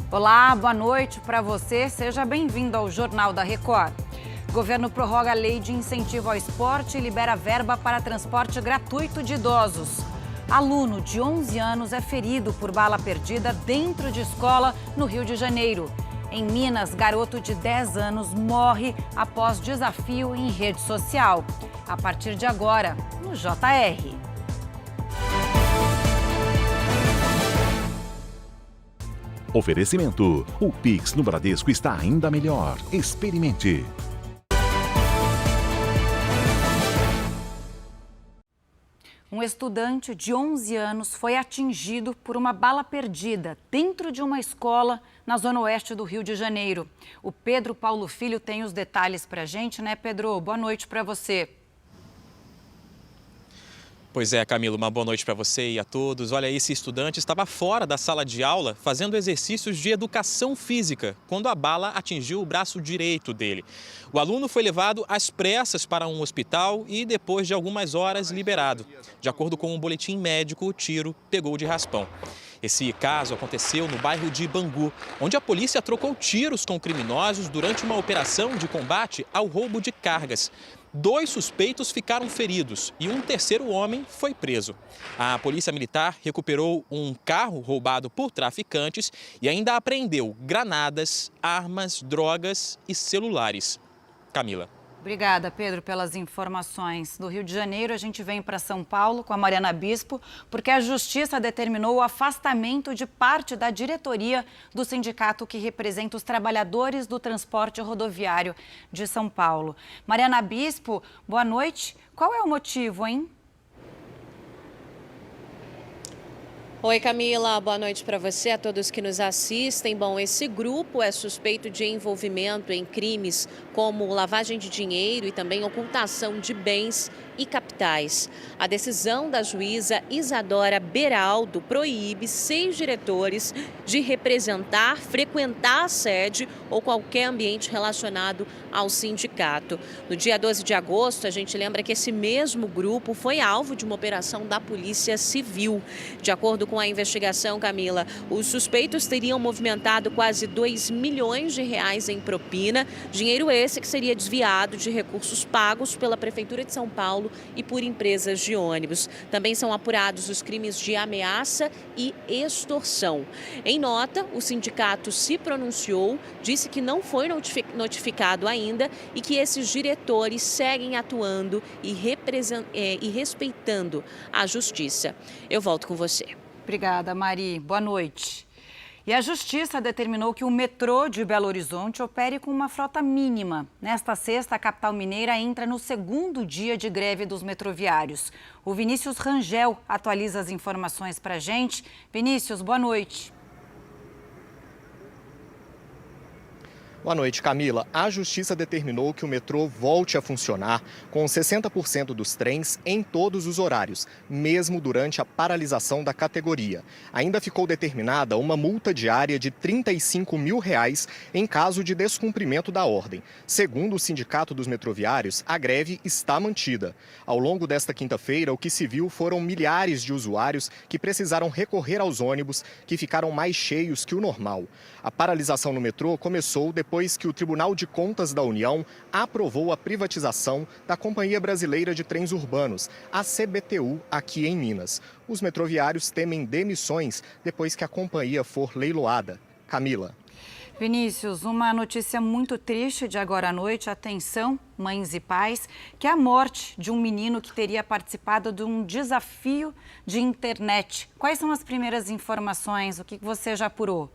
Olá, boa noite para você. Seja bem-vindo ao Jornal da Record. O governo prorroga a lei de incentivo ao esporte e libera verba para transporte gratuito de idosos. Aluno de 11 anos é ferido por bala perdida dentro de escola no Rio de Janeiro. Em Minas, garoto de 10 anos morre após desafio em rede social. A partir de agora, no JR. Oferecimento. O Pix no Bradesco está ainda melhor. Experimente. Um estudante de 11 anos foi atingido por uma bala perdida dentro de uma escola na zona oeste do Rio de Janeiro. O Pedro Paulo Filho tem os detalhes para a gente, né, Pedro? Boa noite para você. Pois é, Camila, uma boa noite para você e a todos. Olha, esse estudante estava fora da sala de aula fazendo exercícios de educação física quando a bala atingiu o braço direito dele. O aluno foi levado às pressas para um hospital e depois de algumas horas liberado. De acordo com um boletim médico, o tiro pegou de raspão. Esse caso aconteceu no bairro de Bangu, onde a polícia trocou tiros com criminosos durante uma operação de combate ao roubo de cargas. 2 suspeitos ficaram feridos e um terceiro homem foi preso. A Polícia Militar recuperou um carro roubado por traficantes e ainda apreendeu granadas, armas, drogas e celulares. Camila. Obrigada, Pedro, pelas informações. Do Rio de Janeiro, a gente vem para São Paulo com a Mariana Bispo, porque a Justiça determinou o afastamento de parte da diretoria do sindicato que representa os trabalhadores do transporte rodoviário de São Paulo. Mariana Bispo, boa noite. Qual é o motivo, hein? Oi, Camila, boa noite para você, a todos que nos assistem. Bom, esse grupo é suspeito de envolvimento em crimes como lavagem de dinheiro e também ocultação de bens e capitais. A decisão da juíza Isadora Beraldo proíbe 6 diretores de representar, frequentar a sede ou qualquer ambiente relacionado ao sindicato. No dia 12 de agosto, a gente lembra que esse mesmo grupo foi alvo de uma operação da Polícia Civil. De acordo com a investigação, Camila, os suspeitos teriam movimentado quase 2 milhões de reais em propina, dinheiro esse que seria desviado de recursos pagos pela Prefeitura de São Paulo e por empresas de ônibus. Também são apurados os crimes de ameaça e extorsão. Em nota, o sindicato se pronunciou, disse que não foi notificado ainda e que esses diretores seguem atuando e respeitando a justiça. Eu volto com você. Obrigada, Mari. Boa noite. E a Justiça determinou que o metrô de Belo Horizonte opere com uma frota mínima. Nesta sexta, a capital mineira entra no 2º dia de greve dos metroviários. O Vinícius Rangel atualiza as informações para a gente. Vinícius, boa noite. Boa noite, Camila. A Justiça determinou que o metrô volte a funcionar com 60% dos trens em todos os horários, mesmo durante a paralisação da categoria. Ainda ficou determinada uma multa diária de R$ 35 mil em caso de descumprimento da ordem. Segundo o Sindicato dos Metroviários, a greve está mantida. Ao longo desta quinta-feira, o que se viu foram milhares de usuários que precisaram recorrer aos ônibus, que ficaram mais cheios que o normal. A paralisação no metrô começou depois que o Tribunal de Contas da União aprovou a privatização da Companhia Brasileira de Trens Urbanos, a CBTU, aqui em Minas. Os metroviários temem demissões depois que a companhia for leiloada. Camila. Vinícius, uma notícia muito triste de agora à noite. Atenção, mães e pais, que é a morte de um menino que teria participado de um desafio de internet. Quais são as primeiras informações? O que você já apurou?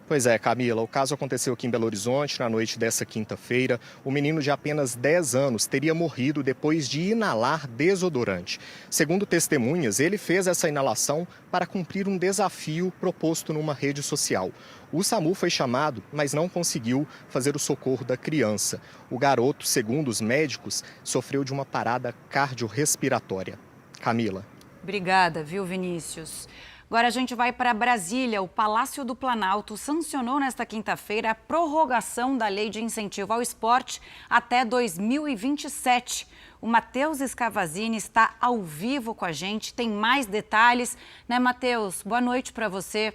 Pois é, Camila, o caso aconteceu aqui em Belo Horizonte na noite dessa quinta-feira. O menino de apenas 10 anos teria morrido depois de inalar desodorante. Segundo testemunhas, ele fez essa inalação para cumprir um desafio proposto numa rede social. O SAMU foi chamado, mas não conseguiu fazer o socorro da criança. O garoto, segundo os médicos, sofreu de uma parada cardiorrespiratória. Camila. Obrigada, viu, Vinícius? Agora a gente vai para Brasília. O Palácio do Planalto sancionou nesta quinta-feira a prorrogação da Lei de Incentivo ao Esporte até 2027. O Matheus Scavazini está ao vivo com a gente, tem mais detalhes, né, Matheus? Boa noite para você.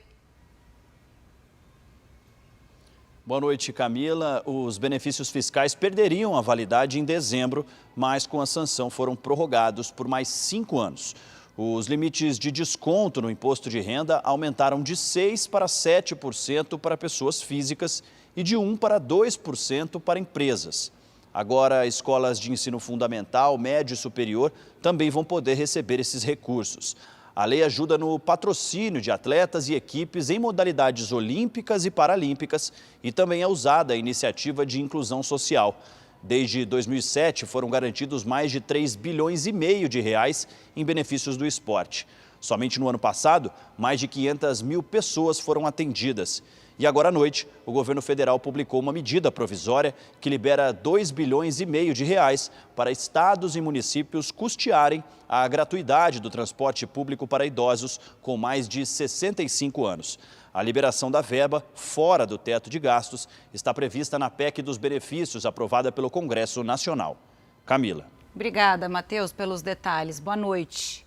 Boa noite, Camila. Os benefícios fiscais perderiam a validade em dezembro, mas com a sanção foram prorrogados por mais 5 anos. Os limites de desconto no imposto de renda aumentaram de 6% para 7% para pessoas físicas e de 1% para 2% para empresas. Agora, escolas de ensino fundamental, médio e superior também vão poder receber esses recursos. A lei ajuda no patrocínio de atletas e equipes em modalidades olímpicas e paralímpicas e também é usada a iniciativa de inclusão social. Desde 2007 foram garantidos mais de 3,5 bilhões de reais em benefícios do esporte. Somente no ano passado, mais de 500 mil pessoas foram atendidas. E agora à noite, o governo federal publicou uma medida provisória que libera 2,5 bilhões de reais para estados e municípios custearem a gratuidade do transporte público para idosos com mais de 65 anos. A liberação da verba, fora do teto de gastos, está prevista na PEC dos benefícios, aprovada pelo Congresso Nacional. Camila. Obrigada, Matheus, pelos detalhes. Boa noite.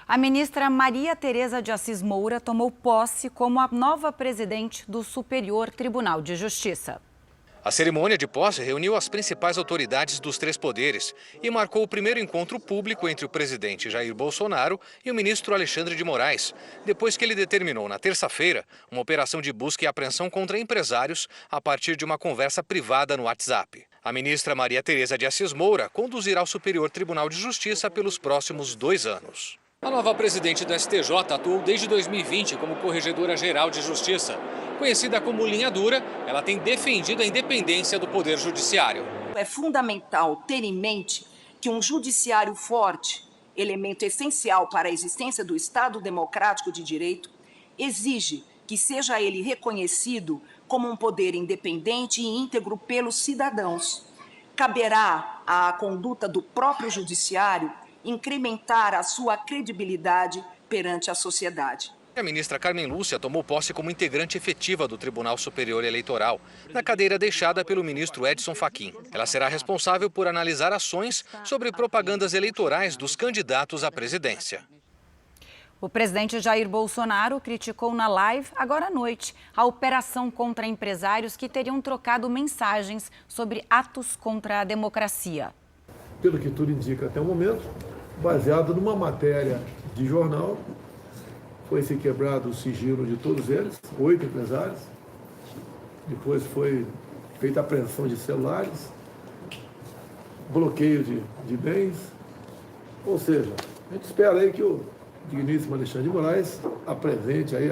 A ministra Maria Tereza de Assis Moura tomou posse como a nova presidente do Superior Tribunal de Justiça. A cerimônia de posse reuniu as principais autoridades dos 3 poderes e marcou o primeiro encontro público entre o presidente Jair Bolsonaro e o ministro Alexandre de Moraes, depois que ele determinou na terça-feira uma operação de busca e apreensão contra empresários a partir de uma conversa privada no WhatsApp. A ministra Maria Tereza de Assis Moura conduzirá o Superior Tribunal de Justiça pelos próximos 2 anos. A nova presidente do STJ atuou desde 2020 como Corregedora-Geral de Justiça. Conhecida como linha dura, ela tem defendido a independência do Poder Judiciário. É fundamental ter em mente que um judiciário forte, elemento essencial para a existência do Estado democrático de direito, exige que seja ele reconhecido como um poder independente e íntegro pelos cidadãos. Caberá à conduta do próprio judiciário incrementar a sua credibilidade perante a sociedade. A ministra Carmen Lúcia tomou posse como integrante efetiva do Tribunal Superior Eleitoral, na cadeira deixada pelo ministro Edson Fachin. Ela será responsável por analisar ações sobre propagandas eleitorais dos candidatos à presidência. O presidente Jair Bolsonaro criticou na live, agora à noite, a operação contra empresários que teriam trocado mensagens sobre atos contra a democracia. Pelo que tudo indica até o momento, baseado numa matéria de jornal, foi-se quebrado o sigilo de todos eles, 8 empresários. Depois foi feita a apreensão de celulares, bloqueio de bens. Ou seja, a gente espera aí que o digníssimo Alexandre de Moraes apresente aí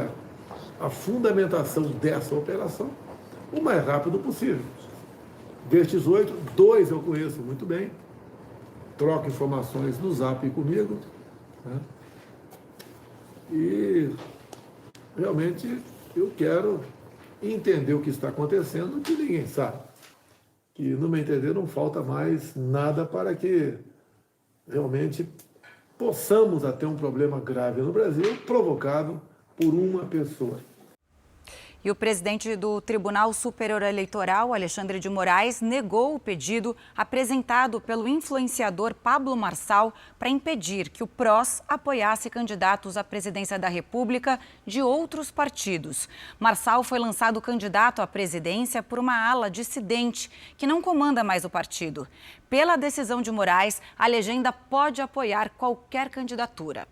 a fundamentação dessa operação o mais rápido possível. Destes 8, 2 eu conheço muito bem, troco informações no Zap comigo, né? E realmente eu quero entender o que está acontecendo, que ninguém sabe. Que, no meu entender, não falta mais nada para que realmente possamos ter um problema grave no Brasil provocado por uma pessoa. E o presidente do Tribunal Superior Eleitoral, Alexandre de Moraes, negou o pedido apresentado pelo influenciador Pablo Marçal para impedir que o PROS apoiasse candidatos à presidência da República de outros partidos. Marçal foi lançado candidato à presidência por uma ala dissidente que não comanda mais o partido. Pela decisão de Moraes, a legenda pode apoiar qualquer candidatura.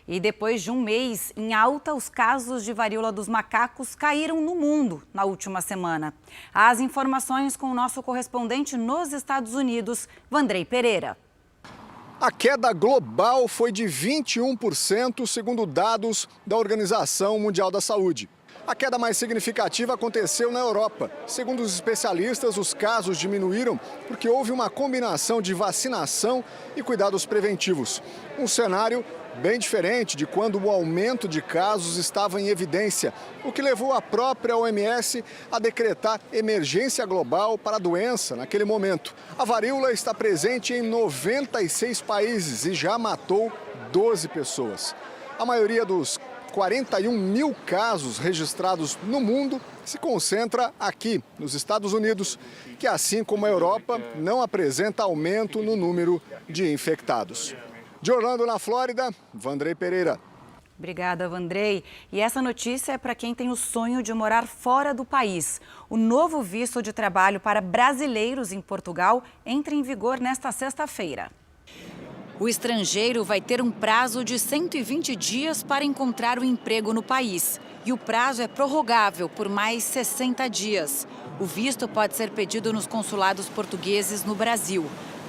E depois de um mês em alta, os casos de varíola dos macacos caíram no mundo na última semana. As informações com o nosso correspondente nos Estados Unidos, Vandrei Pereira. A queda global foi de 21%, segundo dados da Organização Mundial da Saúde. A queda mais significativa aconteceu na Europa. Segundo os especialistas, os casos diminuíram porque houve uma combinação de vacinação e cuidados preventivos. Um cenário bem diferente de quando o aumento de casos estava em evidência, o que levou a própria OMS a decretar emergência global para a doença naquele momento. A varíola está presente em 96 países e já matou 12 pessoas. A maioria dos 41 mil casos registrados no mundo se concentra aqui, nos Estados Unidos, que, assim como a Europa, não apresenta aumento no número de infectados. De Orlando, na Flórida, Vandrei Pereira. Obrigada, Vandrei. E essa notícia é para quem tem o sonho de morar fora do país. O novo visto de trabalho para brasileiros em Portugal entra em vigor nesta sexta-feira. O estrangeiro vai ter um prazo de 120 dias para encontrar um emprego no país. E o prazo é prorrogável por mais 60 dias. O visto pode ser pedido nos consulados portugueses no Brasil.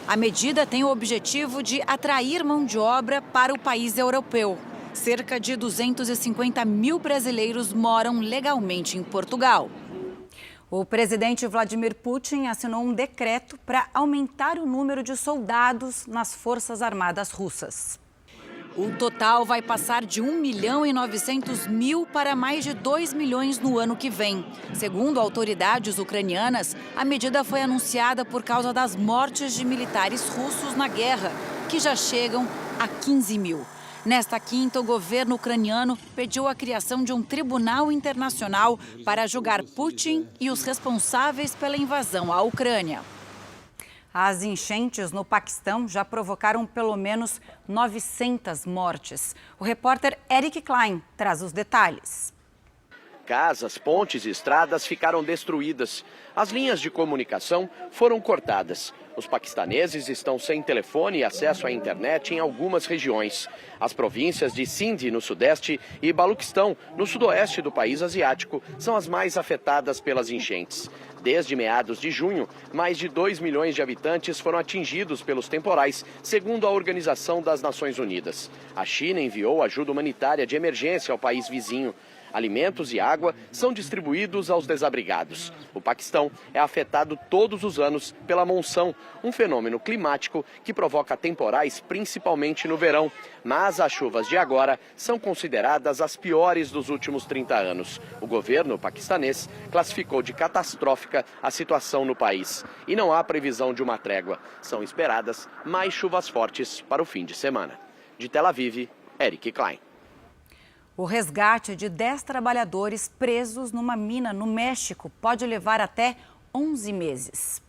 A medida tem o objetivo de atrair mão de obra para o país europeu. Cerca de 250 mil brasileiros moram legalmente em Portugal. O presidente Vladimir Putin assinou um decreto para aumentar o número de soldados nas Forças Armadas russas. O total vai passar de 1.900.000 para mais de 2 milhões no ano que vem. Segundo autoridades ucranianas, a medida foi anunciada por causa das mortes de militares russos na guerra, que já chegam a 15 mil. Nesta quinta, o governo ucraniano pediu a criação de um tribunal internacional para julgar Putin e os responsáveis pela invasão à Ucrânia. As enchentes no Paquistão já provocaram pelo menos 900 mortes. O repórter Eric Klein traz os detalhes. Casas, pontes e estradas ficaram destruídas. As linhas de comunicação foram cortadas. Os paquistaneses estão sem telefone e acesso à internet em algumas regiões. As províncias de Sindh, no sudeste, e Baluquistão, no sudoeste do país asiático, são as mais afetadas pelas enchentes. Desde meados de junho, mais de 2 milhões de habitantes foram atingidos pelos temporais, segundo a Organização das Nações Unidas. A China enviou ajuda humanitária de emergência ao país vizinho. Alimentos e água são distribuídos aos desabrigados. O Paquistão é afetado todos os anos pela monção, um fenômeno climático que provoca temporais principalmente no verão. Mas as chuvas de agora são consideradas as piores dos últimos 30 anos. O governo paquistanês classificou de catastrófica a situação no país. E não há previsão de uma trégua. São esperadas mais chuvas fortes para o fim de semana. De Tel Aviv, Eric Klein. O resgate de 10 trabalhadores presos numa mina no México pode levar até 11 meses.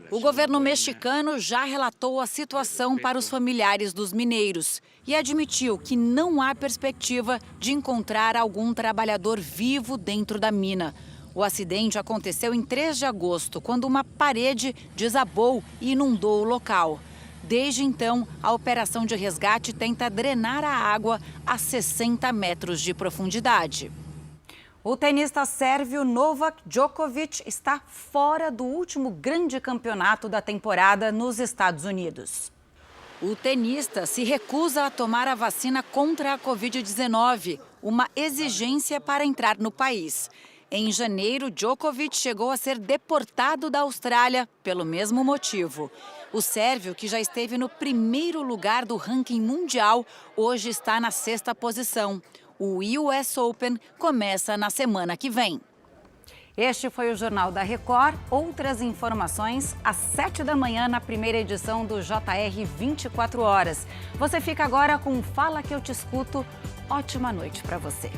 O governo mexicano já relatou a situação para os familiares dos mineiros e admitiu que não há perspectiva de encontrar algum trabalhador vivo dentro da mina. O acidente aconteceu em 3 de agosto, quando uma parede desabou e inundou o local. Desde então, a operação de resgate tenta drenar a água a 60 metros de profundidade. O tenista sérvio Novak Djokovic está fora do último grande campeonato da temporada nos Estados Unidos. O tenista se recusa a tomar a vacina contra a Covid-19, uma exigência para entrar no país. Em janeiro, Djokovic chegou a ser deportado da Austrália pelo mesmo motivo. O sérvio, que já esteve no primeiro lugar do ranking mundial, hoje está na 6ª posição. O US Open começa na semana que vem. Este foi o Jornal da Record. Outras informações às 7 da manhã na primeira edição do JR 24 Horas. Você fica agora com Fala Que Eu Te Escuto. Ótima noite para você.